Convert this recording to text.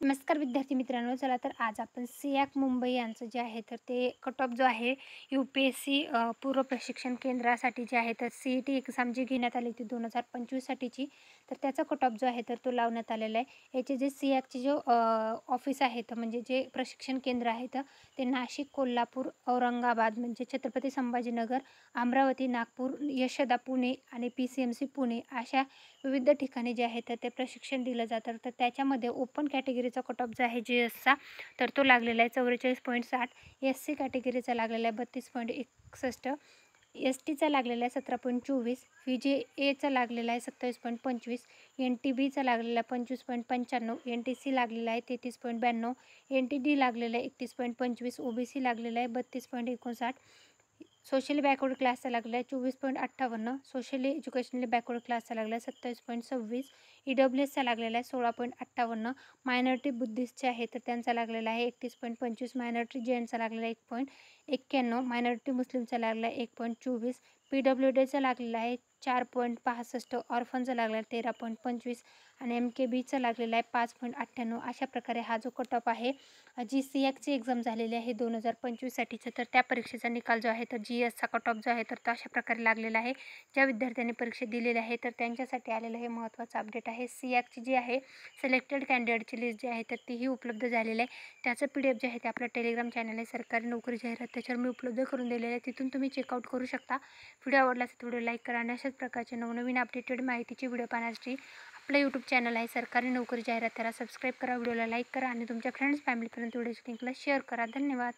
नमस्कार विद्यार्थी मित्रांनो, चला तर आज आपण सियाक मुंबई यांचं जे आहे तर ते कट ऑफ जो आहे UPSC पूर्व प्रशिक्षण केंद्रासाठी जे आहे तर CET एक्झाम जी घेण्यात आली होती 2025 साठीची, तर त्याचा कट ऑफ जो आहे तर तो लावण्यात आलेला आहे. याचे जे सियाकचे जो ऑफिस आहे तर म्हणजे जे प्रशिक्षण केंद्र आहे तर ते नाशिक, कोल्हापूर, औरंगाबाद म्हणजे छत्रपती संभाजीनगर, अमरावती, नागपूर, यशोदा, पुणे आणि PCMC पुणे अशा विविध ठिकाणी जे आहे तर ते प्रशिक्षण दिलं जातं. तर त्याच्यामध्ये ओपन कॅटेगरीचा कट ऑफ जो आहे GSचा तर तो लागलेला आहे 44.60, SC कॅटेगरीचा लागलेला आहे 32.61, STचा लागलेला आहे 17.24, VJAचा लागलेला आहे 27.25, NTBचा लागलेला आहे 25.95, NTC लागलेला आहे 33.92, NTD लागलेला आहे 31.25, OBC लागलेला आहे 32.59, सोशली बॅकवर्ड क्लासचा लागला आहे 24.58, सोशली एज्युकेशनली बॅकवर्ड क्लासचा लागला आहे 27.26, EWSचा लागलेला आहे 16.58, मायनॉरिटी बुद्धिस्टचे आहे तर त्यांचा लागलेला आहे 31.25, मायनॉरिटी जैनचा लागलेला आहे 1.91, मायनॉरिटी मुस्लिमचा लागला आहे 1.24, PWDचा लागलेला आहे 4.65, ऑर्फनचा लागला आहे 13.25 आणि MKBचा लागलेला आहे 5.98. अशा प्रकारे हा जो कट ऑफ आहे जी सियाकची एक्झाम झालेली आहे 2025 साठीचं, तर त्या परीक्षेचा निकाल जो आहे तर GSचा कट ऑफ जो आहे तर तो अशा प्रकारे लागलेला आहे. ज्या विद्यार्थ्यांनी परीक्षा दिलेली आहे तर त्यांच्यासाठी आलेलं हे महत्त्वाचं अपडेट आहे. सियाकची जी आहे सिलेक्टेड कॅन्डिडेटची लिस्ट जी आहे तर तीही उपलब्ध झालेली आहे. त्याचं PDF जे आहे ते आपल्या टेलिग्राम चॅनल आहे सरकारी नोकरी जाहिरात, त्याच्यावर मी उपलब्ध करून दिलेलं आहे. तिथून तुम्ही चेकआउट करू शकता. व्हिडिओ आवडला असेल तर व्हिडिओ लाईक करा आणि अशाच प्रकारचे नवनवीन अपडेटेड माहितीची व्हिडिओ पाहण्यासाठी आपलं यूट्यूब चॅनल आहे सरकारी नोकरी जाहिरात, त्याला सबस्क्राईब करा, व्हिडिओला लाईक करा आणि तुमच्या फ्रेंड्स फॅमिलीपर्यंत व्हिडिओच्या लिंकला शेअर करा. धन्यवाद.